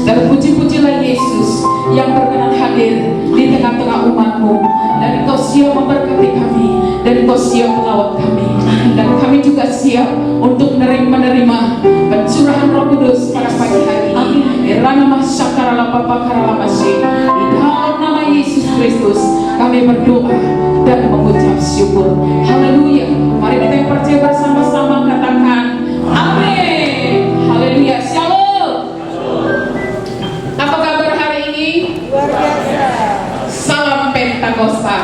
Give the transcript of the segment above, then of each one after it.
Terpuji-pujilah Yesus yang berkenan hadir di tengah-tengah umatmu, dan Engkau siap memberkati kami, dan Engkau siap melawat kami, dan kami juga siap untuk menerima pencurahan Roh Kudus pada pagi hari ini. Di dalam nama Yesus Kristus kami berdoa dan mengucap syukur. Haleluya. Mari kita yang percaya bersama-sama katakan amin. Haleluya. Shalom. Apa kabar hari ini? Luar biasa. Salam Pentakosta.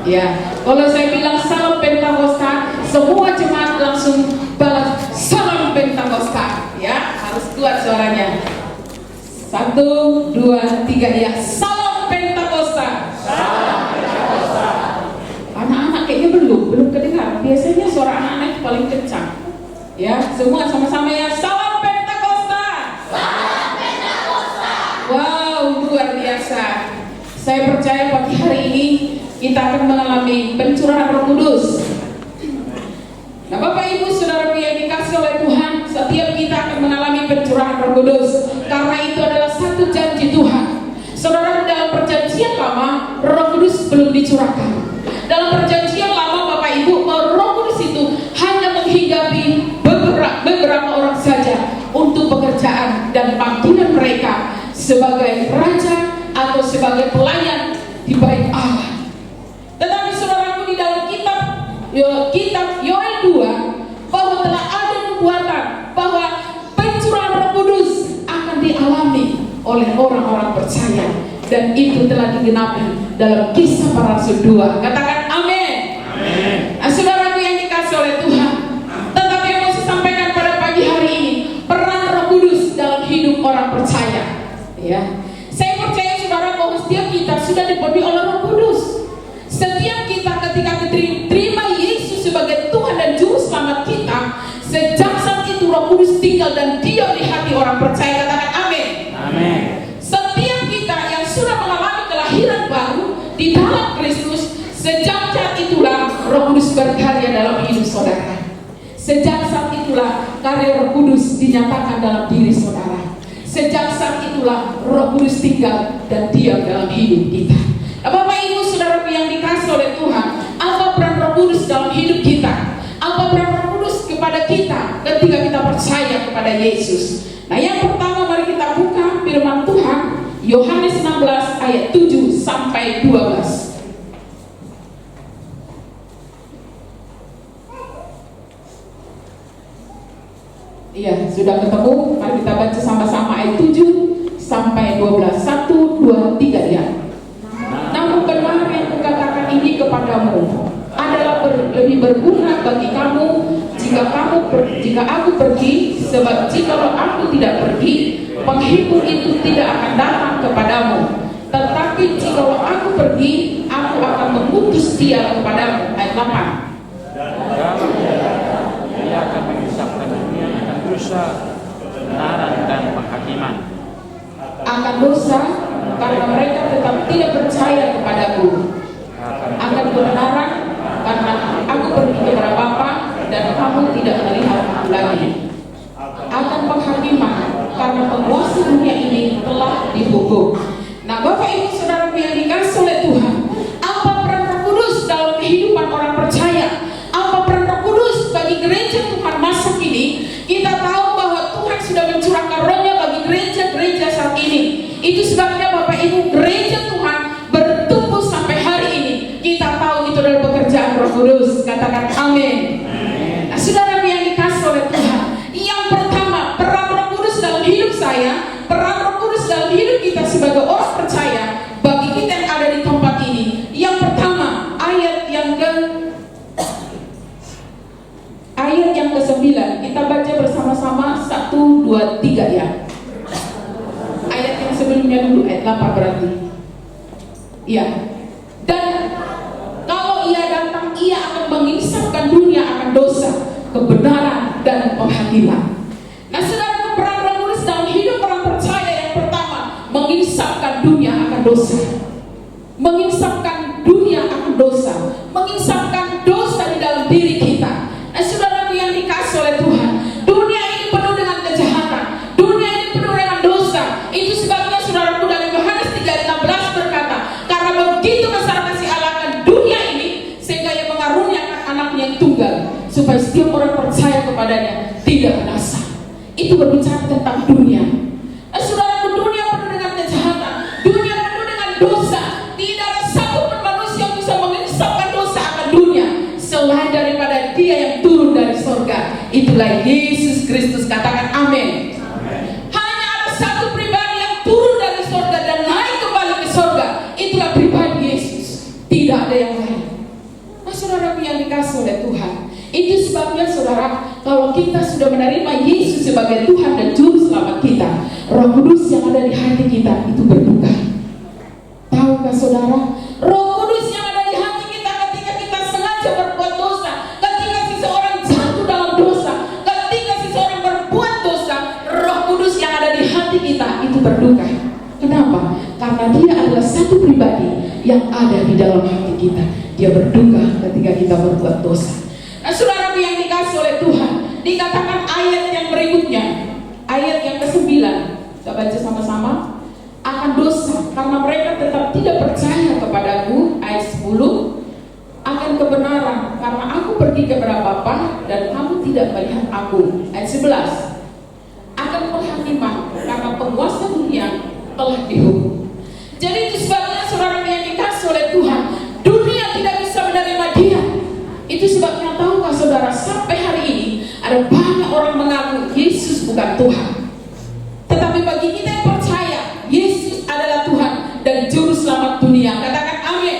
Ya, kalau saya bilang salam Pentakosta, semua jemaat langsung balas salam Pentakosta. Ya, harus kuat suaranya. 1, 2, 3 ya. Salam Pentakosta. Salam Pentakosta. Anak-anak kayaknya belum kedengar. Biasanya suara anak-anak paling kencang. Ya, semua sama-sama ya. Salam Pentakosta. Salam Pentakosta. Wow, luar biasa. Saya percaya pagi hari ini kita akan mengalami pencurahan Roh Kudus. Nah, Bapak Ibu Saudara yang dikasih oleh Tuhan, setiap kita akan mengalami pencurahan Roh Kudus, karena itu adalah satu janji Tuhan. Saudara, dalam perjanjian lama Roh Kudus belum dicurahkan. Dalam perjanjian lama Bapak Ibu, Roh Kudus itu hanya menghinggapi beberapa orang saja untuk pekerjaan dan panggilan mereka sebagai raja atau sebagai pelayan di bait Allah. Tetapi saudaraku, di dalam kitab Yoel 2 bahwa telah ada nubuatan bahwa pencurahan Roh Kudus akan dialami oleh orang-orang percaya, dan itu telah digenapi dalam Kisah Para Rasul 2. Katakan amin. Amin. Nah, saudaraku yang dikasih oleh Tuhan, tetapi yang mau saya sampaikan pada pagi hari ini, peran Roh Kudus dalam hidup orang percaya. Ya, saya percaya saudara bahwa setiap kita sudah dipenuhi oleh Roh Kudus. Setiap kita ketika terima Yesus sebagai Tuhan dan Juru Selamat kita, sejak saat itu Roh Kudus tinggal dan diam di hati orang percaya. Katakan amin. Amin. Setiap kita yang sudah mengalami kelahiran baru di dalam Kristus, sejak saat itulah Roh Kudus berkarya dalam hidup saudara. Sejak saat itulah karya Roh Kudus dinyatakan dalam diri saudara. Sejak saat itulah Roh Kudus tinggal dan diam dalam hidup kita. Nah, Bapak Ibu Saudara yang dikasih oleh Tuhan, apa peran Roh Kudus dalam hidup kita? Apa peran Roh Kudus kepada kita ketika kita percaya kepada Yesus? Nah, yang pertama mari kita buka firman Tuhan Yohanes 16 ayat 7 sampai 12. Iya, sudah ketemu. Mari kita baca sama-sama ayat 7 sampai 12. 1, 2, 3 ya. Namun benar yang kukatakan ini kepadamu adalah lebih berguna bagi kamu jika aku pergi, sebab jikalau aku tidak pergi, penghibur itu tidak akan datang kepadamu. Tetapi jikalau aku pergi, aku akan mengutus dia kepadamu. Ayat 8. Dia akan mengisahkan dunia akan dosa, kebenaran dan penghakiman. Akan dosa karena mereka tetap tidak percaya kepadaku. Akan kebenaran karena aku pergi kepada Bapa dan kamu tidak melihat aku lagi. Akan penghakiman karena penguasa dunia ini telah dihukum. Nah, Bapak Ibu Saudara yang dikasih oleh Tuhan, apa peran Roh Kudus dalam kehidupan orang percaya? Apa peran Roh Kudus bagi gereja Tuhan masa kini? Kita tahu bahwa Tuhan sudah mencurahkan Roh-Nya bagi gereja-gereja saat ini. Itu sebabnya Bapak Ibu, gereja Tuhan bertumbuh sampai hari ini. Kita tahu itu adalah pekerjaan Roh Kudus. Katakan amin. Nah, saudara yang dikasih oleh Tuhan, yang pertama peran Roh Kudus dalam hidup saya, peran Roh Kudus dalam hidup kita sebagai orang percaya, bagi kita yang ada di tempat ini. Yang pertama, ayat yang ke-9. Kita baca bersama-sama 1, 2, 3 ya. Ayat yang sebelumnya dulu, ayat 8 berarti. Iya. Dan kalau ia datang, ia akan mengisapkan dunia akan dosa, kebenaran dan penghakiman. Nah, saudara, peran Roh Kudus dalam hidup orang percaya yang pertama, mengisapkan dunia akan dosa. Mengisapkan dunia akan dosa, mengisapkan dosa di dalam diri kita. Nah, saudara yang dikasih oleh Tuhan, dunia ini penuh dengan kejahatan. tidak binasa. Itu berbicara tentang dunia. Nah, saudaraku, dunia penuh dengan kejahatan, dunia penuh dengan dosa. Tidak ada satu pun manusia yang bisa mengisapkan dosa akan dunia selain daripada Dia yang turun dari surga. Itulah Yesus Kristus. Katakan amin. Hanya ada satu pribadi yang turun dari surga dan naik kembali ke surga. Itulah pribadi Yesus. Tidak ada yang lain. Nah, saudaraku yang dikasih oleh Tuhan, itu sebabnya saudara, kalau kita sudah menerima Yesus sebagai Tuhan dan Juru Selamat kita, Roh Kudus yang ada di hati kita itu berbuka. Tahukah saudara, Roh Kudus yang ada di hati kita ketika kita sengaja berbuat dosa, ketika seseorang jatuh dalam dosa, ketika seseorang berbuat dosa, Roh Kudus yang ada di hati kita itu berduka. Kenapa? Karena Dia adalah satu pribadi yang ada di dalam hati kita. Dia berduka ketika kita berbuat dosa. Nah, saudara yang dikasih oleh Tuhan, dikatakan ayat yang berikutnya, ayat yang ke-9, kita baca sama-sama. Akan dosa, karena mereka tetap tidak percaya kepadaku. Ayat 10. Akan kebenaran, karena aku pergi kepada Bapa dan kamu tidak melihat aku. Ayat 11. Akan penghakiman, karena penguasa dunia telah dihukum. Jadi itu sebabnya saudara yang dikasih oleh Tuhan, dunia tidak bisa menerima Dia. Itu sebabnya, tahukah saudara, sampai hari ini ada banyak orang mengaku Yesus bukan Tuhan. Tetapi bagi kita yang percaya Yesus adalah Tuhan dan Juru Selamat dunia, katakan amin.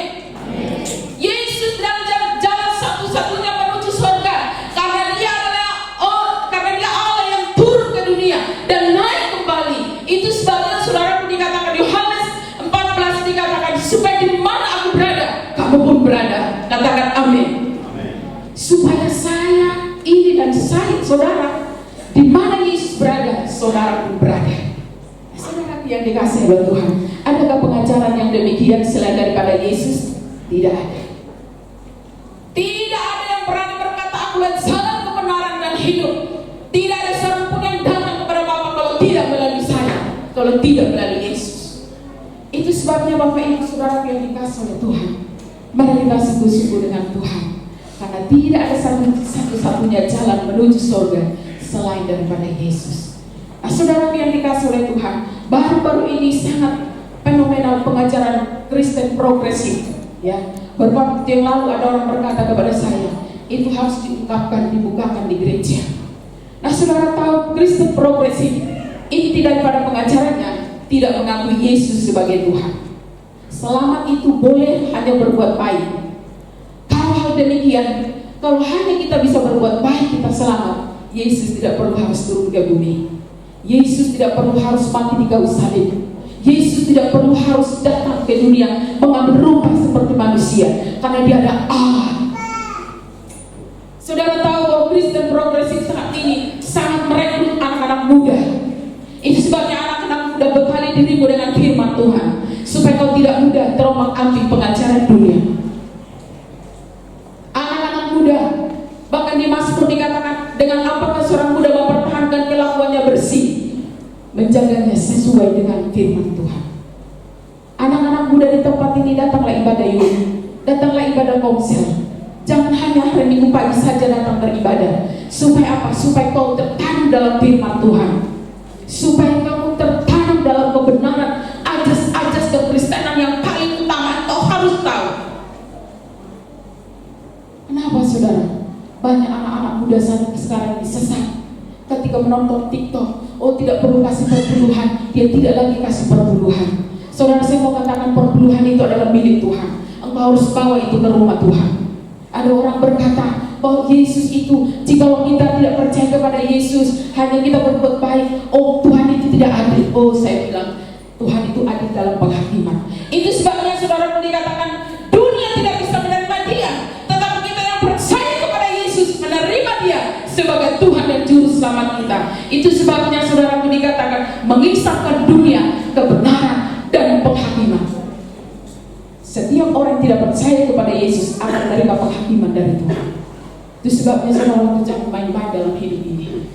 Yesus adalah jalan satu-satunya menuju surga, karena Dia adalah Allah yang turun ke dunia dan naik kembali. Itu sebabnya saudara dikatakan Yohanes 14 dikatakan, supaya di mana aku berada, kamu pun berada. Katakan amin. Supaya saya ini dan saya, saudara, di mana Yesus berada, saudara pun berada. Saudara yang dikasihi oleh Tuhan, adakah pengajaran yang demikian selain daripada Yesus? Tidak ada. Tidak ada yang berani berkata akulah jalan kebenaran dan hidup. Tidak ada seorang pun yang datang kepada Bapa kalau tidak melalui saya, kalau tidak melalui Yesus. Itu sebabnya Bapak Ibu saudara yang dikasihi oleh Tuhan, mari kita sungguh-sungguh dengan Tuhan. Karena tidak ada satu-satunya jalan menuju surga selain daripada Yesus. Nah, saudara yang dikasih oleh Tuhan, baru-baru ini sangat fenomenal pengajaran Kristen progresif. Ya, beberapa waktu yang lalu ada orang berkata kepada saya, itu harus diungkapkan, dibukakan di gereja. Nah, saudara tahu Kristen progresif ini tidak pada pengajarannya tidak mengakui Yesus sebagai Tuhan. Selamat itu boleh hanya berbuat baik. Hal demikian, kalau hanya kita bisa berbuat baik kita selamat, Yesus tidak perlu harus turun ke bumi. Yesus tidak perlu harus mati di kayu salib. Yesus tidak perlu harus datang ke dunia mengambil rupa seperti manusia, karena Dia ada Allah. Saudara tahu bahwa Kristen progresif saat ini sangat merekrut anak-anak muda. Itu sebabnya anak-anak muda bekali dirimu dengan firman Tuhan, supaya kau tidak mudah terombang-ambing pengajaran dunia. Bahkan di Mazmur dikatakan, dengan apakah seorang muda mempertahankan kelakuannya bersih, menjaganya sesuai dengan firman Tuhan. Anak-anak muda di tempat ini, datanglah ibadah yuk, datanglah ibadah komsel. Jangan hanya hari Minggu pagi saja datang beribadah. Supaya apa? Supaya kau tertanam dalam firman Tuhan, supaya kamu tertanam dalam kebenaran, ajas-ajas kekristenan yang paling utama kau harus tahu. Kenapa saudara? Banyak anak-anak muda sekarang disesat ketika menonton TikTok. Oh, tidak perlu kasih perpuluhan, dia tidak lagi kasih perpuluhan. Saudara, saya mau katakan perpuluhan itu adalah milik Tuhan. Engkau harus bawa itu ke rumah Tuhan. Ada orang berkata bahwa Yesus itu, jikalau kita tidak percaya kepada Yesus, hanya kita berbuat baik, oh Tuhan itu tidak adil. Oh, saya bilang Tuhan itu adil dalam penghakiman. Itu sebabnya saudara dikatakan dunia tidak bisa menerima Dia, tetapi kita yang percaya kepada Yesus menerima Dia sebagai Tuhan dan Juru Selamat kita. Itu sebabnya saudaraku dikatakan mengisahkan dunia kebenaran dan penghakiman. Setiap orang yang tidak percaya kepada Yesus akan menerima penghakiman dari Tuhan. Itu sebabnya saudara jangan main-main dalam hidup ini.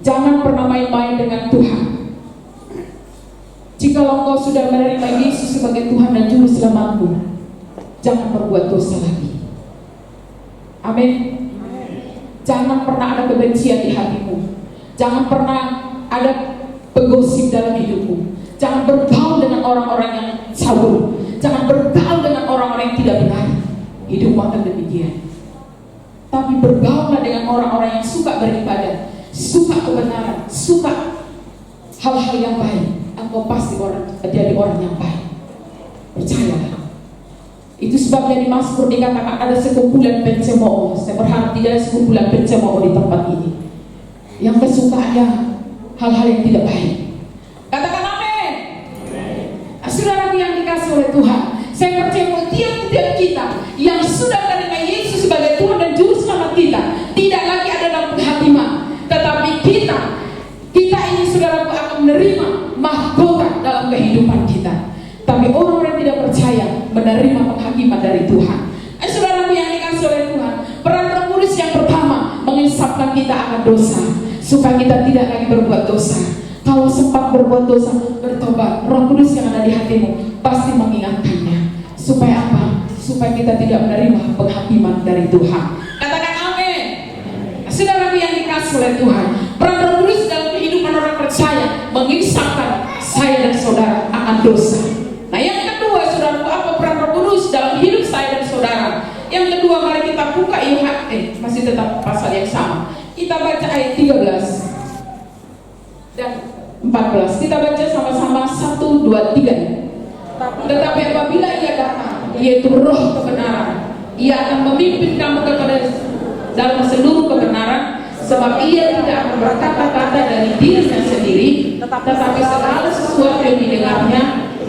Jangan pernah main-main dengan Tuhan. Jika engkau sudah menerima Yesus sebagai Tuhan dan Juru Selamatmu, jangan berbuat dosa lagi. Amin. Jangan pernah ada kebencian di hatimu. Jangan pernah ada penggosip dalam hidupmu. Jangan bergaul dengan orang-orang yang cabul. Jangan bergaul dengan orang-orang yang tidak benar. Hidupmu akan demikian. Tapi bergaullah dengan orang-orang yang suka beribadah, suka kebenaran, suka hal-hal yang baik. Engkau pasti jadi orang yang baik. Percayalah. Itu sebabnya di Mazmur dikatakan ada sekumpulan pencemooh. Saya berharap tidak ada sekumpulan pencemooh di tempat ini yang kesukaannya hal-hal yang tidak baik. Katakan amin. Saudara yang dikasih oleh Tuhan, saya percaya bahwa tiap-tiap kita yang sudah menerima Yesus sebagai Tuhan dan Juru Selamat kita tidak lagi ada dalam penghakiman, tetapi kita ini saudaraku akan menerima mahkota dalam kehidupan kita. Tapi orang-orang tidak percaya menerima penghakiman dari Tuhan. Saudaraku yang dikasih oleh Tuhan, peran Roh Kudus yang pertama mengisapkan kita akan dosa, supaya kita tidak lagi berbuat dosa. Kalau sempat berbuat dosa, bertobat. Roh Kudus yang ada di hatimu pasti mengingatkannya. Supaya apa? Supaya kita tidak menerima penghakiman dari Tuhan. Katakan amin. Saudaraku yang dikasih oleh Tuhan, peran Roh Kudus dalam kehidupan orang percaya mengisapkan saya dan saudara akan dosa. Nah, yang kedua, saudaraku, apa peran Roh Kudus dalam hidup saya dan saudara? Yang kedua, mari kita buka Yohanes, masih tetap pasal yang sama. Kita baca ayat 13 dan 14. Kita baca sama-sama 1, 2, 3. Tetapi apabila ia datang, yaitu Roh kebenaran, ia akan memimpin kamu kepada dalam seluruh kebenaran, sebab ia tidak akan berkata-kata dari dirinya sendiri, tetapi segala sesuatu yang didengarnya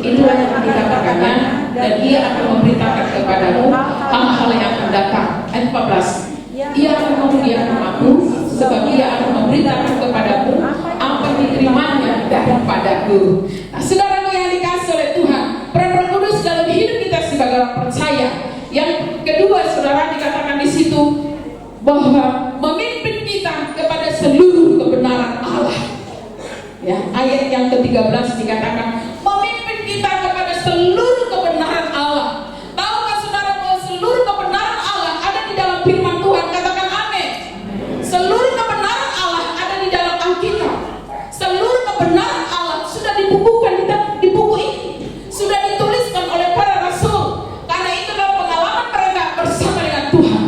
itulah yang dikatakannya, dan ia akan memberitakan kepadamu hal-hal yang akan datang. Ayat 14. Ia akan memuliakan aku, sebab ia akan memberitakan kepadamu apa yang diterimanya daripadaku. Nah, saudara yang dikasih oleh Tuhan, peran Roh Kudus dalam hidup kita sebagai orang percaya. Yang kedua, saudara, dikatakan di situ bahwa memimpin kita kepada seluruh kebenaran Allah. Ya, ayat yang ke-13 dikatakan memimpin kita kepada seluruh kebenaran Allah. Tahukah saudara bahwa seluruh kebenaran Allah ada di dalam firman Tuhan? Katakan amin. Seluruh kebenaran Allah ada di dalam Alkitab. Seluruh kebenaran Allah sudah dibukukan di buku ini, sudah dituliskan oleh para rasul. Karena itu adalah pengalaman mereka bersama dengan Tuhan.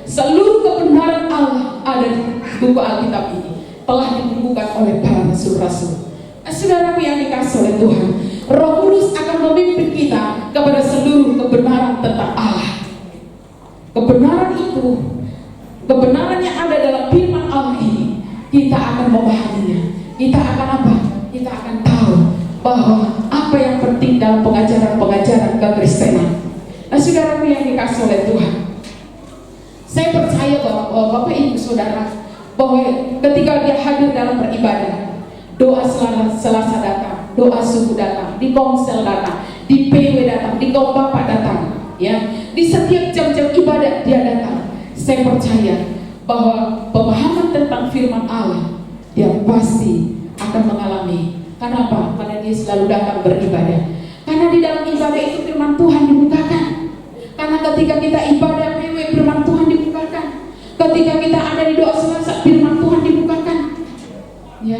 Seluruh kebenaran Allah ada di buku Alkitab ini, telah dibukukan oleh para rasul-rasul. Saudaraku yang dikasih oleh Tuhan, Roh Kudus akan memimpin kita kepada seluruh kebenaran tentang Allah. Kebenaran itu, kebenaran yang ada dalam firman Allah ini, kita akan memahaminya. Kita akan apa? Kita akan tahu bahwa apa yang penting dalam pengajaran-pengajaran kekristenan. Nah, saudaraku yang dikasih oleh Tuhan, saya percaya bahwa Bapak Ibu Saudara, bahwa ketika dia hadir dalam beribadah, doa selasa datang, doa subuh datang, di komsel datang, di PW datang, di kaum bapak datang, ya, di setiap jam-jam ibadat dia datang. Saya percaya bahwa pemahaman tentang firman Allah dia pasti akan mengalami. Kenapa? Karena dia selalu datang beribadah. Karena di dalam ibadah itu firman Tuhan dibukakan. Karena ketika kita ibadah PW, firman Tuhan dibukakan. Ketika kita ada di doa selasa, firman Tuhan dibukakan. Ya,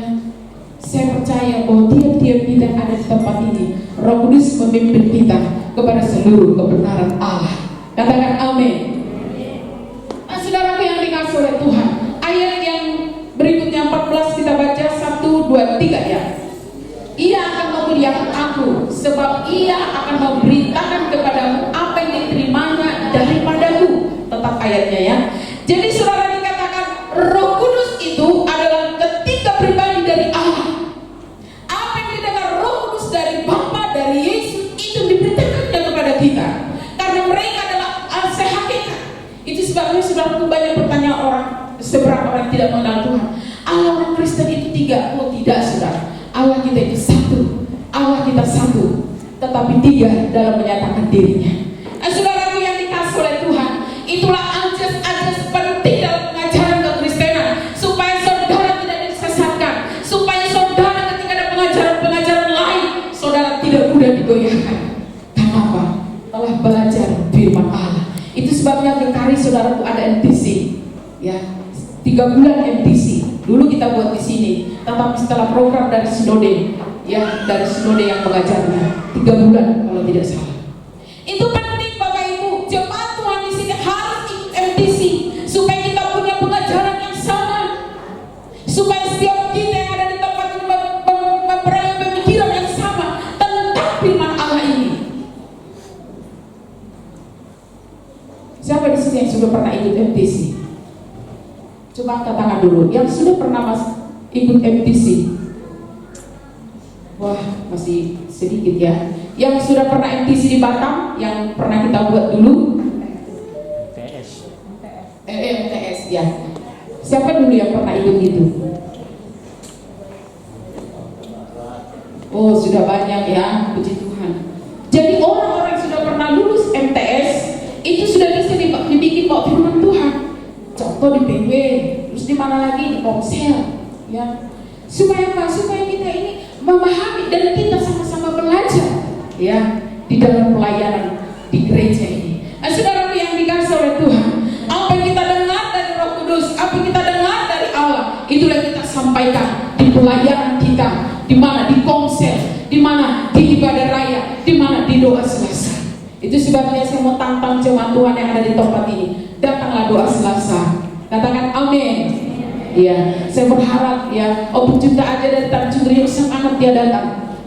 saya percaya bahwa tiap-tiap kita yang ada di tempat ini, Roh Kudus memimpin kita kepada seluruh kebenaran Allah. Katakan amin. Nah, saudaraku yang dikasih oleh Tuhan, ayat yang berikutnya 14 kita baca 1, 2, 3 ya. Ia akan memuliakan aku, sebab ia akan memberitakan kepadamu apa yang diterimanya daripadaku. Tetap ayatnya ya. Jadi saudara dikatakan Roh Kudus itu adalah ketiga pribadi dari Allah. Apa yang didengar Roh Kudus dari Bapa, dari Yesus, itu diberitakannya kepada kita. Karena mereka adalah hakikat. Itu sebabnya saudara banyak pertanyaan orang, seberapa orang tidak mengenal Tuhan. Allah orang Kristen itu tiga? Oh tidak, saudara. Allah kita itu satu. Allah kita satu, tetapi tiga dalam menyatakan dirinya. Saudaraku yang dikasih oleh Tuhan, itulah ajas-ajas penting dalam pengajaran kekristenan, supaya saudara tidak disesatkan, supaya saudara ketika ada pengajaran-pengajaran lain, saudara tidak mudah digoyahkan. Kenapa? Telah belajar firman Allah. Itu sebabnya kekari saudaraku ada NTC. Ya, 3 bulan MTC. Dulu kita buat di sini, tetapi setelah program dari sinode, ya dari sinode yang mengajarnya 3 bulan kalau tidak salah. Itu penting Bapak Ibu, jemaat Tuhan di sini harus ikut MTC supaya kita punya pengajaran yang sama, supaya setiap kita yang ada di tempat ini memperoleh pemikiran yang sama tentang firman Allah ini. Siapa di sini yang sudah pernah ikut MTC? Coba angkat tangan dulu. Yang sudah pernah ikut MTC? Wah, masih sedikit ya. Yang sudah pernah MTC di Batam, yang pernah kita buat dulu? MTS ya. Siapa dulu yang pernah ikut itu? Oh, sudah banyak ya, puji Tuhan. Jadi orang-orang yang sudah pernah lulus MTS itu sudah bisa dibikin bawa firman Tuhan. Contoh di PW, terus di mana lagi, di Komsel, ya. Supaya apa? Supaya kita ini memahami dan kita sama-sama belajar, ya, di dalam pelayanan di gereja ini. Nah, saudara yang dikasih oleh Tuhan, apa yang kita dengar dari Roh Kudus, apa yang kita dengar dari Allah, itulah yang kita sampaikan di pelayanan kita, di mana di Komsel, di mana di ibadah raya, di mana di doa Selasa. Itu sebabnya saya mau tantang jemaat Tuhan yang ada di tempat ini. Datanglah doa Selasa. Katakan amin. Ya, saya berharap ya, juta aja dari Tanjung Priok semangat dia datang.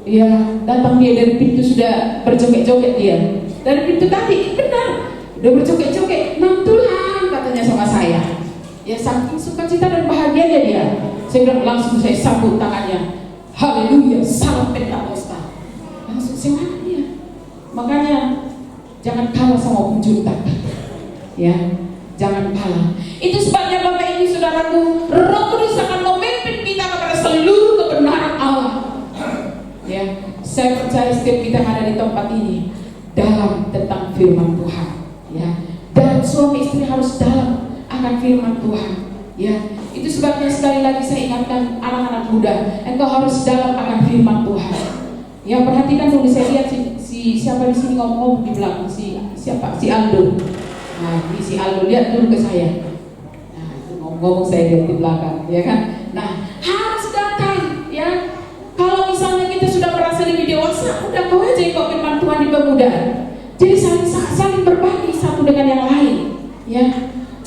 Ya, datang dia dari pintu sudah berjoget-joget dia. Dari pintu tadi, benar. Udah berjoget-joget. Nah Tuhan katanya sama saya. Ya, saking sukacita dan bahagianya dia. Saya bilang langsung saya sambut tangannya. Haleluya, salam Pentakosta. Langsung semangat dia. Makanya jangan kalah sama juta. Ya, jangan kalah. Itu sebabnya Bapak Ibu Saudaraku, Roh Kudus akan memimpin kita kepada seluruh kebenaran Allah. Ya, saya percaya setiap kita yang ada di tempat ini dalam tentang firman Tuhan. Ya, dan suami istri harus dalam akan firman Tuhan. Ya, itu sebabnya sekali lagi saya ingatkan anak-anak muda, engkau harus dalam akan firman Tuhan. Ya, perhatikan dulu, saya lihat siapa di sini ngomong di belakang, siapa? Si Aldo. Nah, ini si Aldo, lihat dulu ke saya. Nah, itu ngomong saya lihat di belakang, ya kan? Nah, harus datang, ya. Kalau misalnya kita sudah merasa lebih dewasa, udah kau aja ikut firman Tuhan di pemuda. Jadi saling berbagi satu dengan yang lain, ya.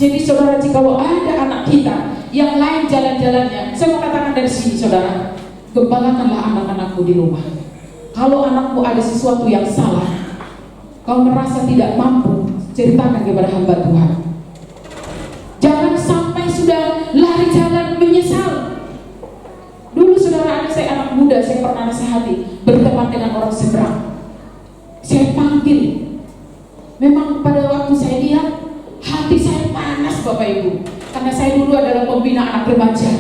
Jadi saudara, jikalau ada anak kita yang lain jalan-jalannya, saya mau katakan dari sini, saudara, gembalakanlah anak-anakmu di rumah. Kalau anakmu ada sesuatu yang salah, kau merasa tidak mampu, ceritakan kepada hamba Tuhan. Jangan sampai sudah lari jalan menyesal. Dulu saudara, ada saya anak muda, saya pernah nasihati, berteman dengan orang seberang. Saya panggil. Memang pada waktu saya lihat, hati saya panas Bapak Ibu. Karena saya dulu adalah pembina anak remaja.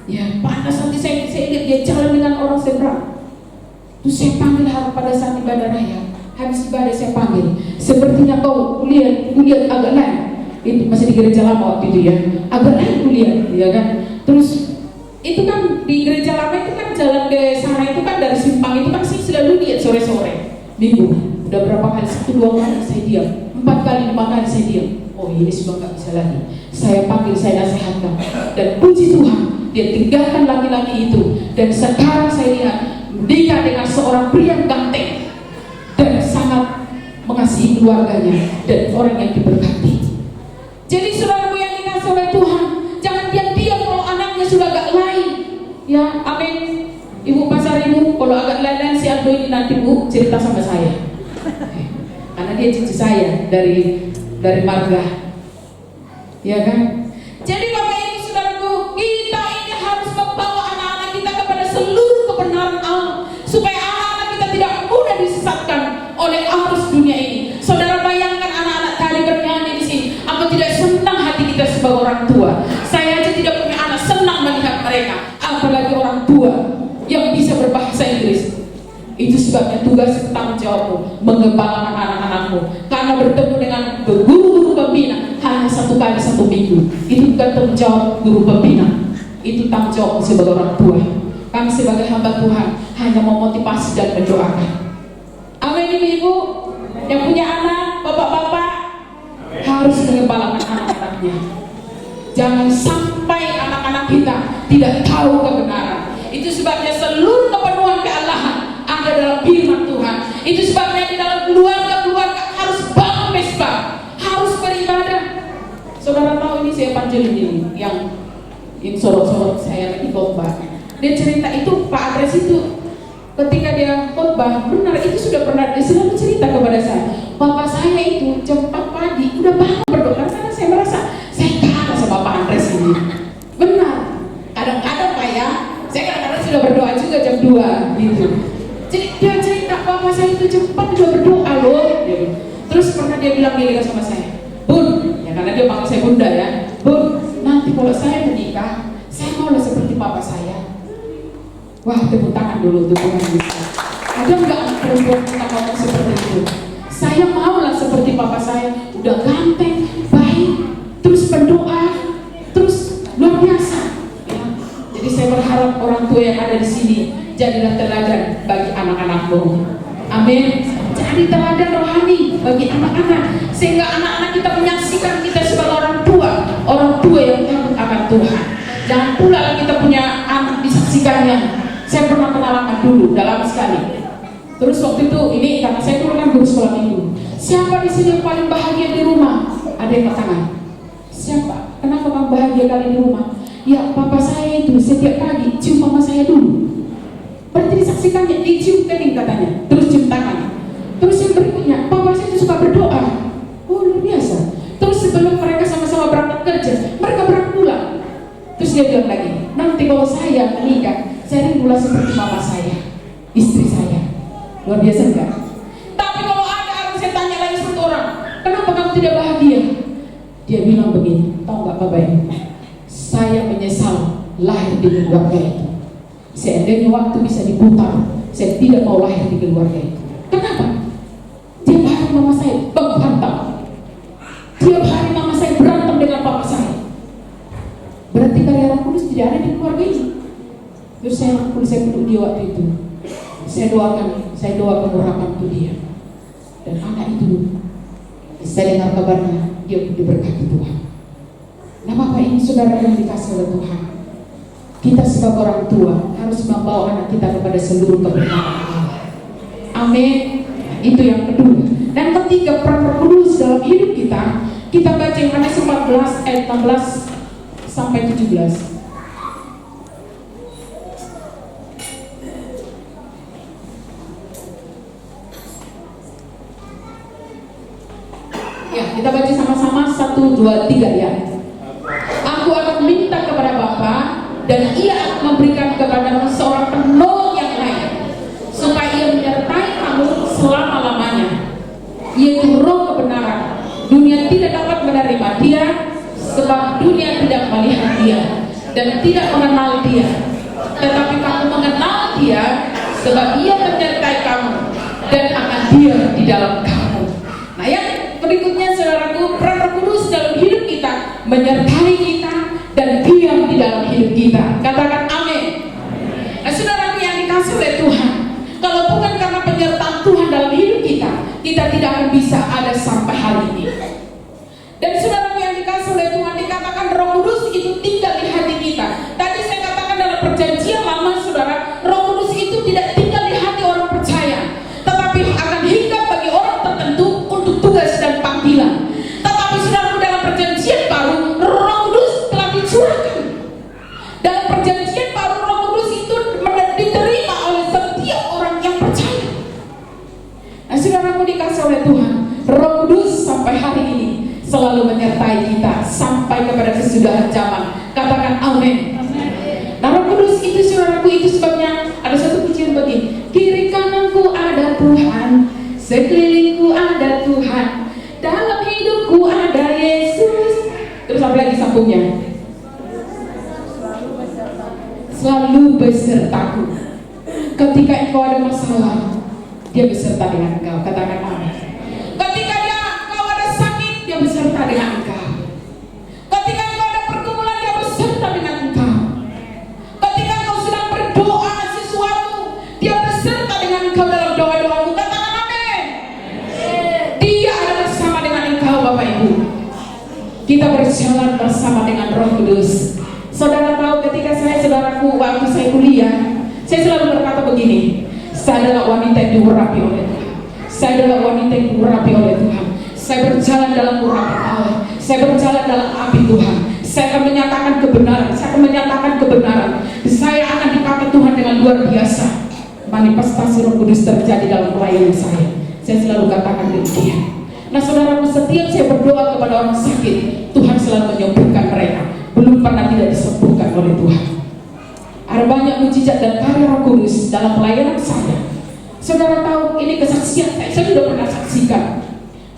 Ya, panas hati saya lihat dia jalan dengan orang seberang. Terus saya panggil pada saat ibadah raya. Habis ibadah saya panggil, sepertinya kau kulihat agak lain. Itu masih di gereja lama waktu itu ya, agak lain kulihat, ya kan. Terus itu kan di gereja lama itu kan jalan ke sana itu kan dari simpang itu kan saya selalu lihat sore-sore minggu. Udah berapa kali, 1-2 kali saya diam, 4 kali 5 kali saya diam. Oh ini sudah nggak bisa lagi. Saya panggil, saya nasihatkan, dan puji Tuhan dia tinggalkan laki-laki itu. Dan sekarang saya lihat menikah dengan seorang pria ganteng dan sangat mengasihi keluarganya dan orang yang diberkati. Jadi saudaraku yang dikasih oleh Tuhan, jangan diam-diam kalau anaknya sudah agak lain. Ya, amin. Ibu pasar ibu, kalau agak lain si Aldo ini nanti bu cerita sama saya. Karena dia cucu saya dari marga. Ya kan? Jadi Bapak Ibu Saudaraku, kita ini harus membawa anak-anak kita kepada seluruh kebenaran Allah, supaya anak-anak kita tidak mudah disesatkan oleh arus dunia ini. Saudara bayangkan anak-anak tadi bernyanyi di sini, apa tidak senang hati kita sebagai orang tua? Saya aja tidak punya anak, senang melihat mereka, apalagi orang tua yang bisa berbahasa Inggris. Itu sebabnya tugas tanggung jawabmu mengembalakan anak-anakmu. Karena bertemu dengan guru-guru pembina hanya 1 kali 1 minggu, itu bukan tanggung jawab guru pembina, itu tanggung jawab sebagai orang tua. Kami sebagai hamba Tuhan hanya memotivasi dan mendoakan. Amin. Ibu-ibu yang punya anak, bapak-bapak harus mengembalakan anak-anaknya. Jangan sampai anak-anak kita tidak tahu kebenaran. Itu sebabnya seluruh kepenuhan kealahan ada dalam firman Tuhan. Itu sebabnya di dalam keluarga-keluarga harus bangun mesbah, harus beribadah. Saudara tahu ini saya panjelin ini yang sorot-sorot saya lagi khotbah. Dia cerita itu Pak Adres itu ketika dia khotbah, benar itu sudah pernah dia selalu cerita kepada saya. Bapak saya itu jam 4 pagi udah bangun berdoa karena saya merasa saya kalah sama Pak Andres ini. Benar. Kadang-kadang Pak ya, saya kadang-kadang sudah berdoa juga jam 2 gitu. Jadi dia cerita bapak saya itu jam 4 udah berdoa loh. Terus pernah dia bilang gini sama saya, Bun, ya karena dia panggil saya bunda ya, Bun, nanti kalau saya menikah, saya mau lah seperti papa saya. Wah, tepuk tangan dulu untuk Tuhan Yesus. Ada nggak perempuan kita ngomong seperti itu? Saya mau lah seperti papa saya, udah ganteng, baik, terus berdoa, terus luar biasa. Ya. Jadi saya berharap orang tua yang ada di sini jadilah teladan bagi anak-anakmu. Amin. Jadi teladan rohani bagi anak-anak, sehingga anak-anak kita menyaksikan kita sebagai orang tua yang takut akan Tuhan. Jangan pula kita punya anak disaksikannya. Saya pernah pengalaman dulu dalam sekali. Terus waktu itu ini karena saya dulu kan guru sekolah minggu. Siapa di sini yang paling bahagia di rumah? Ada yang angkat tangan. Siapa? Kenapa kamu bahagia kali di rumah? Ya papa saya itu setiap pagi cium mama saya dulu. Berarti disaksikannya, dicium kening katanya, terus cium tangan. Terus yang berikutnya, papa saya itu suka berdoa. Oh luar biasa. Terus sebelum mereka sama-sama berangkat kerja, mereka berangkat pulang. Terus dia bilang lagi, nanti kalau saya menikah, saya rindulah seperti mama saya, istri saya. Luar biasa enggak? Tapi kalau ada orang, saya tanya lagi satu orang, kenapa kamu tidak bahagia? Dia bilang begini, tahu nggak Bapak Ibu? Saya menyesal lahir di keluarga itu. Seandainya waktu bisa diputar, saya tidak mau lahir di keluarga itu. Kenapa? Tiap hari mama saya bantah. Tiap hari mama saya berantem dengan papa saya. Berarti karya Roh Kudus tidak ada di keluarga ini. Terus saya peluk dia waktu itu. Saya doakan urapan untuk dia. Dan anak itu, saya dengar kabarnya dia diberkati Tuhan. Nah Bapak ini saudara yang dikasih oleh Tuhan, kita sebagai orang tua harus membawa anak kita kepada seluruh kebenaran Allah. Amin. Itu yang kedua. Dan ketiga, peran Roh Kudus dalam hidup kita. Kita baca Yohanes 14 ayat 16 sampai 17. Ya, kita baca sama-sama 1, 2, 3 ya. Aku akan minta kepada Bapa dan Ia akan memberikan kepadamu seorang penolong yang lain, supaya Ia menyertai kamu selama-lamanya, yaitu Roh kebenaran. Dunia tidak dapat menerima Dia, sebab dunia tidak melihat Dia dan tidak mengenal Dia. Tetapi kamu mengenal Dia, sebab Ia menyertai kamu dan akan diam di dalam kamu. Nah yang berikutnya saudaraku, peran Roh Kudus dalam hidup kita, menyertai kita dan diam di dalam hidup kita. Katakan amin. Nah saudaraku yang dikasih oleh Tuhan, kalau bukan karena penyertaan Tuhan dalam hidup kita, kita tidak akan bisa ada sampai hari ini. Dan saudaraku yang dikasih oleh Tuhan, dikatakan Roh Kudus itu tinggal di hati kita. Tadi saya katakan dalam perjanjian lama saudara, Roh Kudus itu tidak tinggal di hati orang percaya, tetapi akan hinggap bagi orang tertentu untuk tugas dan panggilan. Tetapi saudara, dalam perjanjian baru Roh Kudus telah dicurahkan. Dalam perjanjian baru Roh Kudus itu diterima oleh setiap orang yang percaya. Nah saudaraku dikasih oleh Tuhan, Roh Kudus sampai hari ini selalu menyertai kita sampai kepada kesudahan zaman. Katakan amin. Nah Roh Kudus itu saudaraku, itu sebabnya ada satu pujian begini, kiri kananku ada Tuhan, sekelilingku ada Tuhan, dalam hidupku ada Yesus. Terus apa lagi sambungnya? Selalu besertaku. Ketika engkau ada masalah, Dia beserta dengan engkau. Katakan amin. Ketika engkau ada sakit, Dia beserta dengan engkau. Ketika engkau ada pergumulan, Dia beserta dengan engkau. Ketika engkau sedang berdoa sesuatu, Dia beserta dengan engkau dalam doa-doamu. Katakan amin. Dia ada bersama dengan engkau Bapak Ibu. kita berjalan bersama dengan Roh Kudus. Saudara tahu ketika saudaraku waktu saya kuliah, saya selalu berkata begini, saya adalah wanita yang diurapi oleh Tuhan. Saya adalah wanita yang diurapi oleh Tuhan. Saya berjalan dalam urapan Allah. Saya berjalan dalam api Tuhan. Saya akan menyatakan kebenaran. Saya akan menyatakan kebenaran. Saya akan dipakai Tuhan dengan luar biasa. Manifestasi Roh Kudus terjadi dalam pelayanan saya. Saya selalu katakan demikian. Nah saudaraku, setiap saya berdoa kepada orang sakit, Tuhan selalu menyembuhkan mereka. Belum pernah tidak disembuhkan oleh Tuhan. Ada banyak mujizat dan karya Roh Kudus dalam pelayanan saya. Saudara tahu, ini kesaksian saya sudah pernah saksikan.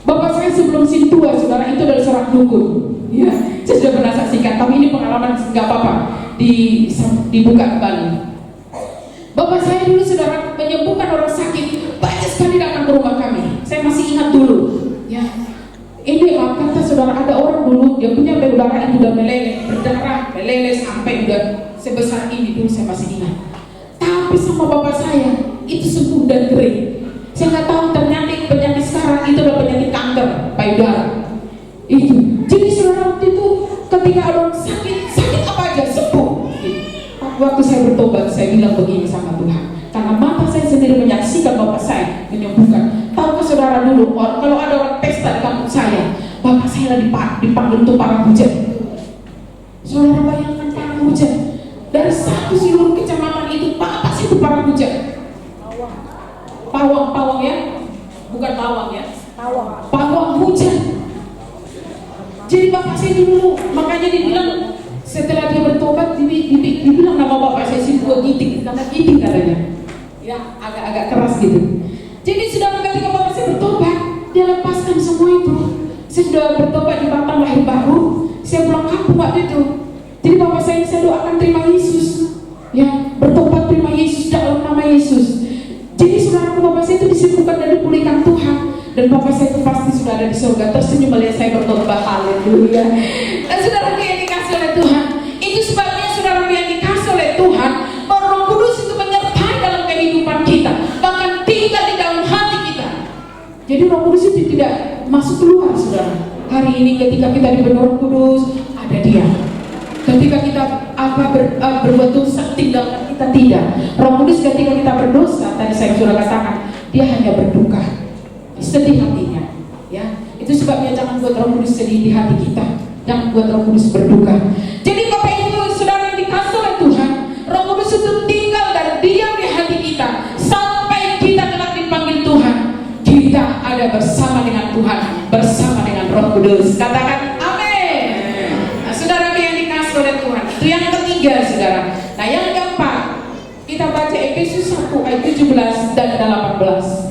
Bapak saya sebelum sini tua, saudara, itu dari seorang dukun. Ya, saya sudah pernah saksikan. Tapi ini pengalaman nggak apa-apa dibuka kembali. Bapak saya dulu, saudara, menyembuhkan orang sakit. Banyak sekali datang ke rumah kami. Saya masih ingat dulu. Ya, ini kata saudara, ada orang dulu dia punya payudara itu udah meleleh, berdarah, meleleh sampai udah sebesar ini dulu, saya masih ingat. Tapi sama bapak saya itu sembuh dan kering. Saya nggak tahu ternyata penyakit sekarang itu adalah penyakit kanker payudara. Itu. Jadi saudara, waktu itu ketika ada orang sakit apa aja sembuh. Waktu saya bertobat, saya bilang begini sama Tuhan, karena mata saya sendiri menyaksikan bapak saya menyembuhkan. Tahukah saudara dulu, kalau ada orang pesta di kampung saya, bapak saya dipanggil untuk parang hujan. Saudara bayangkan parang hujan. Dari satu seluruh kecamatan itu, bapak saya itu parang hujan. Pawang ya, bukan bawang ya. Pawang hujan. Jadi bapak saya dulu, makanya dibilang setelah dia bertobat, dibilang nama bapak saya sih gua giting, karena giting katanya. Ya, agak keras gitu. Jadi saudara, ketika bapak saya bertobat, dia lepaskan semua itu. Saya sudah bertobat di Batam lahir baru. Saya pulang kampung waktu itu. Jadi bapak saya doakan terima Yesus. Ya, bertobat terima Yesus dalam nama Yesus. Jadi saudaraku, bapak saya itu disembuhkan dan dipulihkan Tuhan. Dan bapak saya itu pasti sudah ada di surga, tersenyum melihat saya bertobat. Haleluya. Dan saudara yang dikasih oleh Tuhan, itu sebabnya saudara yang dikasih oleh Tuhan, Roh Kudus itu menyertai dalam kehidupan kita, bahkan tinggal di dalam hati kita. Jadi Roh Kudus itu tidak masuk keluar, saudara. Hari ini ketika kita dipenuhi Roh Kudus, ada Dia. Ketika kita berbuat dosa, tinggalkan kita tidak. Roh Kudus ketika kita berdosa, tadi saya sudah katakan, Dia hanya berduka, sedih hatinya. Ya, itu sebabnya jangan buat Roh Kudus sedih di hati kita. Jangan buat Roh Kudus berduka. Jadi Bapak Ibu saudara yang dikasih oleh Tuhan, Roh Kudus itu tinggal dan diam di hati kita sampai kita kelak dipanggil Tuhan. Kita ada bersama dengan Tuhan, bersama dengan Roh Kudus. Katakan amin. Nah, saudara yang dikasih oleh Tuhan, itu yang ketiga, saudara. Nah, yang keempat, kita baca Efesus 1 ayat 17 dan 18.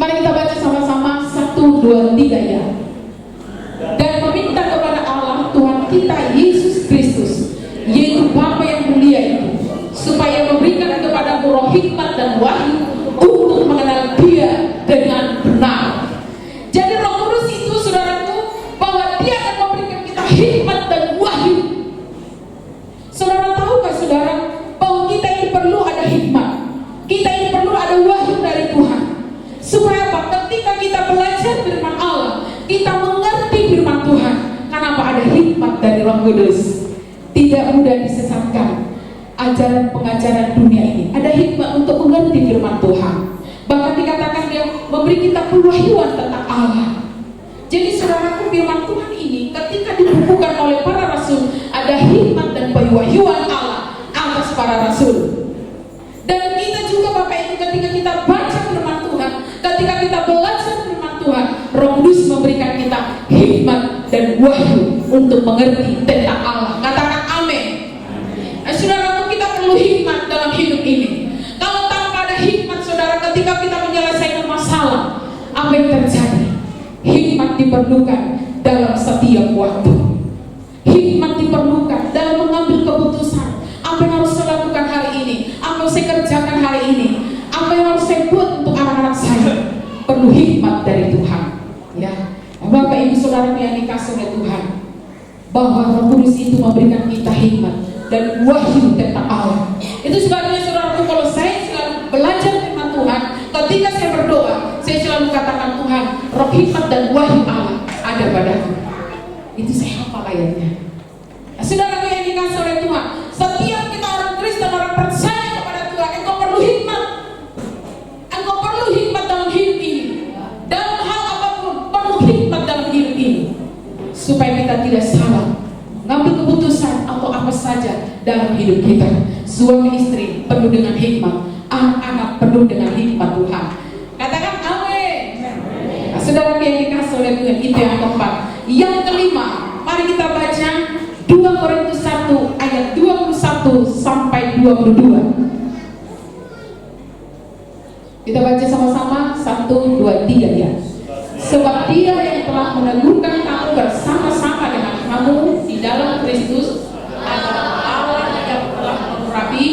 Mari kita baca sama-sama 1, 2, 3 ya. Dan meminta kepada Allah Tuhan kita Yesus Kristus, yaitu Bapa yang mulia itu, supaya memberikan kepadamu roh hikmat dan wahyu untuk mengenal Dia dengan benar. Jadi Roh Kudus itu, saudaraku, bahwa Dia akan memberikan kita hikmat dan wahyu. Saudara tahukah saudara bahwa kita ini perlu ada hikmat, kita ini perlu ada wahyu dari Tuhan. Supaya apa? Ketika kita belajar firman Allah, kita mengerti firman Tuhan. Kenapa? Ada hikmat dari Roh Kudus. Tidak mudah disesatkan ajaran pengajaran dunia ini. Ada hikmat untuk mengerti firman Tuhan. Bahkan dikatakan Dia memberi kita pewahyuan tentang Allah. Jadi saudaraku, firman Tuhan ini ketika dibukukan oleh para rasul, ada hikmat dan pewahyuan Allah atas para rasul. Dan kita juga Bapak Ibu, ketika kita baca firman Tuhan, ketika kita belajar firman Tuhan, Roh Kudus memberikan kita hikmat dan wahyu untuk mengerti tentang Allah. Katakan amin. Nah, saudaraku, kita perlu hikmat dalam hidup ini. Kalau tanpa ada hikmat, saudara, ketika kita menyelesaikan masalah, apa yang terjadi? Hikmat diperlukan dalam setiap waktu. Hikmat diperlukan dalam mengambil keputusan. Apa yang harus saya lakukan hari ini? Apa yang saya kerjakan hari ini? Apa yang harus saya buat untuk anak-anak saya? Perlu hikmat dari Tuhan. Ya, Bapak Ibu saudara yang dikasih oleh Tuhan, bahwa Roh Kudus itu memberikan kita hikmat dan wahyu tentang Allah. Itu sebabnya saudaraku, kalau saya selalu belajar firman Tuhan, ketika saya berdoa, saya selalu katakan, Tuhan, roh hikmat dan wahyu Allah ada padaku. Itu saya hafal ayatnya. Nah, saudara yang dikasih oleh Tuhan, setiap kita orang Kristen, orang percaya kepada Tuhan, engkau perlu hikmat. Engkau perlu hikmat dalam hidup ini. Dalam hal apapun perlu hikmat dalam hidup ini, supaya kita tidak salah ngambil keputusan atau apa saja dalam hidup kita. Suami istri penuh dengan hikmat, anak-anak penuh dengan hikmat Tuhan. Katakan amin. Nah, saudara yang dikasih oleh Tuhan, itu yang keempat. Yang kelima, mari kita baca 2 Korintus 1 ayat 21 sampai 22. Kita baca sama-sama 1, 2, 3 ya. Sebab Dia yang telah meneguhkan kamu bersama-sama dengan kamu di dalam Kristus adalah Allah yang telah mengurapi,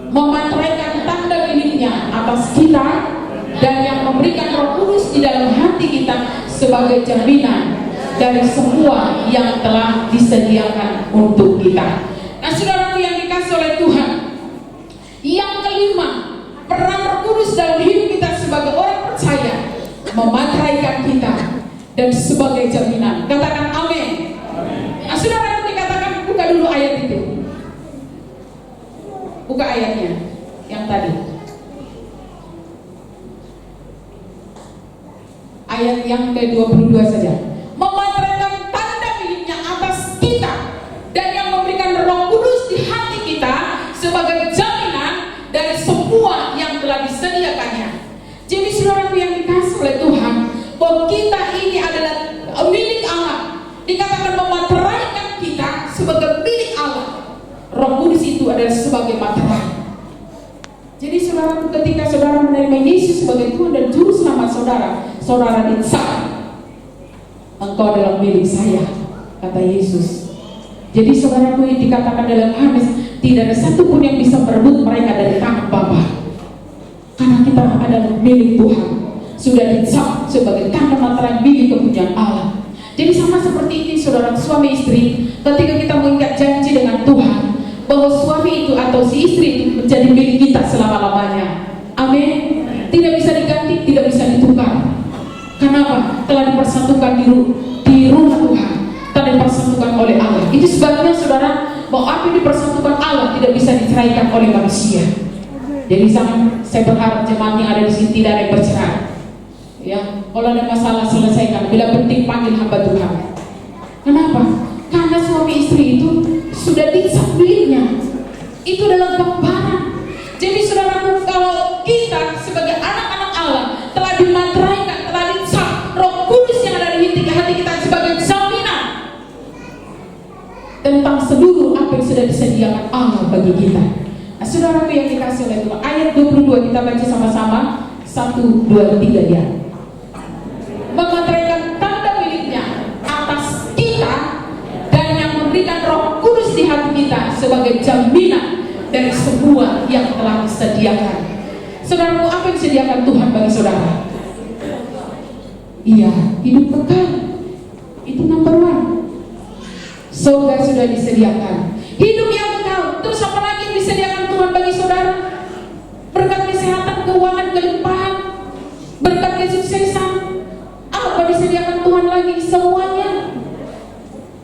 memantraikan tanda miliknya atas kita, dan yang memberikan Roh Kudus di dalam hati kita sebagai jaminan dari semua yang telah disediakan untuk kita. Nah, saudaraku yang dikasih oleh Tuhan, yang kelima, peran Roh Kudus dalam hidup kita sebagai orang percaya, memantraikan kita dan sebagai jaminan. Katakan amin. Nah, saudara yang dikatakan, buka dulu ayat itu. Buka ayatnya yang tadi. Ayat yang ke-22 saja. Memantraikan tanda miliknya atas kita, dan yang memberikan Roh Kudus di hati kita sebagai jaminan dari semua yang telah disediakannya. Jadi saudaraku yang dikasih oleh Tuhan, bahwa kita ini adalah milik Allah. Dikatakan memantraikan kita sebagai milik Allah. Roh Kudus itu adalah sebagai materai. Jadi saudara, ketika saudara menerima Yesus sebagai Tuhan dan Juru Selamat saudara, saudara dicap, engkau adalah milik saya, kata Yesus. Jadi saudaraku yang dikatakan dalam Yohanes, tidak ada satupun yang bisa merebut mereka dari tangan Bapa, karena kita adalah milik Tuhan, sudah dicap sebagai tanda materai milik kepunyaan Allah. Jadi sama seperti ini saudara, suami istri, ketika kita mengikat janji dengan Tuhan bahwa suami itu atau si istri itu menjadi milik kita selama-lamanya. Amin. Tidak bisa diganti, tidak bisa ditukar. Kenapa? Telah dipersatukan di rumah Tuhan, telah dipersatukan oleh Allah. Itu sebabnya saudara, bahwa apa yang dipersatukan Allah tidak bisa diceraikan oleh manusia. Jadi saya berharap jemaat yang ada di sini tidak ada yang bercerai. Ya, kalau ada masalah selesaikan. Bila penting panggil hamba Tuhan. Kenapa? Karena suami istri itu sudah dicap miliknya. Itu adalah gambaran. Jadi saudaraku, kalau kita sebagai anak-anak Allah telah dimateraikan, telah dicap Roh Kudus yang ada di hati kita sebagai jaminan tentang seluruh apa yang sudah disediakan Allah bagi kita. Nah, saudaraku yang dikasih oleh Tuhan, ayat 22 kita baca sama-sama. 1, 2, 3 ya. Memantraikan tanda miliknya atas kita, dan yang memberikan Roh Kudus di hati kita sebagai jaminan dari semua yang telah disediakan. Saudaraku, apa yang disediakan Tuhan bagi saudara? Iya, hidup kekal. Itu number 1. Surga sudah disediakan. Hidup yang kekal. Terus apa lagi yang disediakan Tuhan bagi saudara? Berkat kesehatan, keuangan, kelimpahan, berkat kesuksesan. Apa disediakan Tuhan lagi? Semuanya.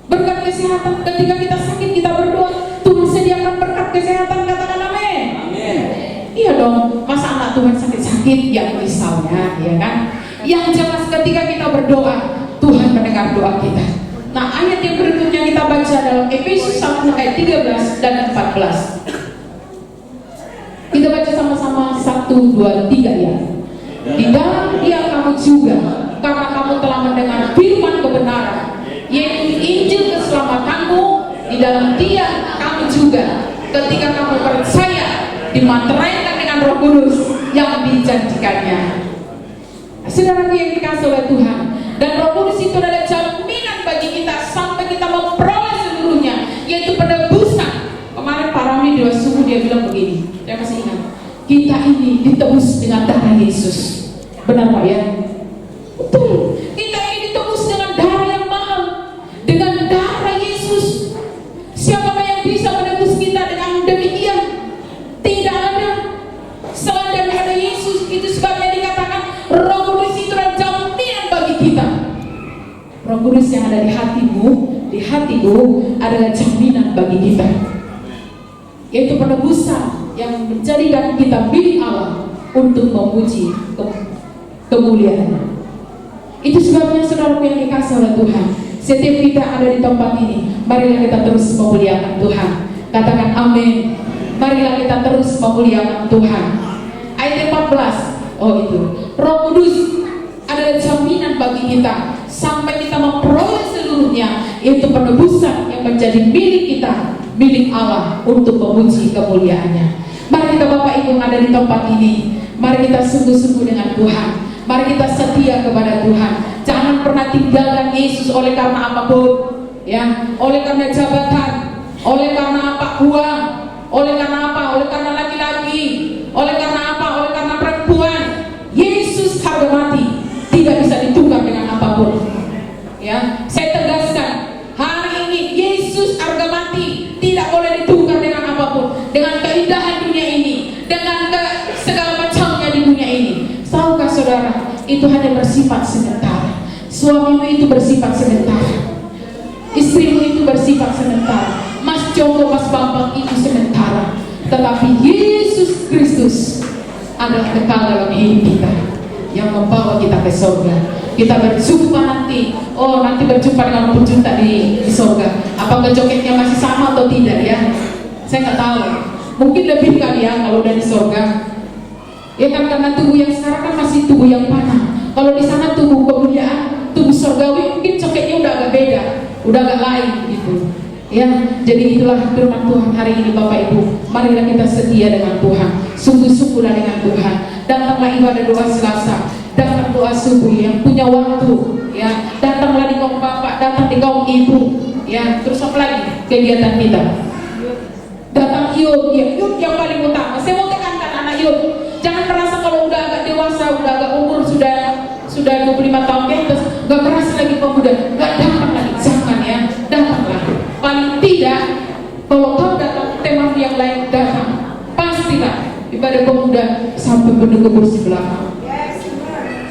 Berkat kesehatan, ketika kita sakit kita berdoa, Tuhan sediakan berkat kesehatan. Katakan amin. Amin. Iya dong, masa anak Tuhan sakit-sakit? Ya misalnya, ya kan? Yang jelas ketika kita berdoa, Tuhan mendengar doa kita. Nah, ayat yang berikutnya kita baca dalam Efesus 1 ayat 13 dan 14. Kita baca sama-sama 1, 2, 3 ya. Di dalam Dia kamu juga, karena kamu telah mendengar firman kebenaran, yaitu Injil keselamatanmu, di dalam Dia kamu juga, ketika kamu percaya, dimateraikan dengan Roh Kudus yang dijanjikannya. Saudara yang dikasih oleh Tuhan, dan Roh Kudus itu adalah jaminan bagi kita sampai kita memperoleh seluruhnya, yaitu penebusan. Kemarin Pak Rami di subuh dia bilang begini, saya masih ingat, kita ini ditebus dengan darah Yesus. Benar Pak ya? Betul. Kita ini ditebus dengan darah yang mahal, dengan darah Yesus. Siapakah yang bisa menebus kita dengan demikian? Tidak ada. Selain daripada Yesus. Itu sebabnya dikatakan Roh Kudus itu adalah hatimu, di hatiku adalah jaminan bagi kita, yaitu penebusan yang menjadikan kita milik Allah untuk memuji kemuliaan. Itu sebabnya saudaraku yang dikasih oleh Tuhan, setiap kita ada di tempat ini, marilah kita terus memuliakan Tuhan. Katakan amin. Marilah kita terus memuliakan Tuhan. Ayat 14, oh itu, Roh Kudus adalah jaminan bagi kita sampai kita memperoleh seluruhnya, yaitu penebusan yang menjadi milik kita, milik Allah untuk memuji kemuliaannya. Mari kita Bapak Ibu yang ada di tempat ini, mari kita sungguh-sungguh dengan Tuhan. Mari kita setia kepada Tuhan. Jangan pernah tinggalkan Yesus oleh karena apapun, ya, oleh karena jabatan, oleh karena apa, uang, oleh karena apa, oleh karena laki-laki, oleh karena apa, oleh karena perempuan. Yesus harga mati tidak bisa ditukar dengan apapun. Ya, saya tegaskan hari ini, Yesus harga mati tidak boleh ditukar dengan apapun, dengan keindahan dunia ini, dengan segala macamnya di dunia ini. Tahukah saudara, itu hanya bersifat sementara. Suamimu itu bersifat sementara, istrimu itu bersifat sementara, Mas Joko, Mas Bambang itu sementara. Tetapi Yesus Kristus adalah kekal dalam hidup kita, yang membawa kita ke surga. Kita berjumpa nanti, oh nanti berjumpa dengan pejuta di surga. Apakah jogetnya masih sama atau tidak ya? Saya nggak tahu. Mungkin lebih kali ya kalau udah di surga. Ya kan, karena tubuh yang sekarang kan masih tubuh yang panah. Kalau di sana tubuh kemuliaan, tubuh surgawi, mungkin jogetnya udah agak beda, udah agak lain gitu. Ya, jadi itulah firman Tuhan hari ini Bapak Ibu. Marilah kita setia dengan Tuhan, sungguh-sungguhlah dengan Tuhan. Datanglah ibadah doa Selasa, datang doa subuh yang punya waktu, ya. Datanglah di kaum bapak, datang di kaum ibu, ya. Terus apa lagi kegiatan kita? Datang yuk, ya, yuk yang paling utama. Saya mau tekankan anak yuk. Jangan merasa kalau udah agak dewasa, udah agak umur sudah 25 tahun ke atas, gak keras lagi pemuda, gak datang lagi. Jangan ya, datanglah. Paling tidak, kalau kau datang tema yang lain datang, pastilah ibadah pemuda sampai menunggu kursi belakang.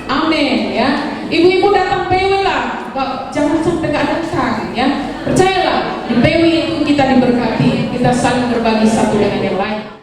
Amin ya. Ibu-ibu datang PW lah, jangan sampai gak datang ya. Percayalah, di PW itu kita diberkati, kita saling berbagi satu dengan yang lain.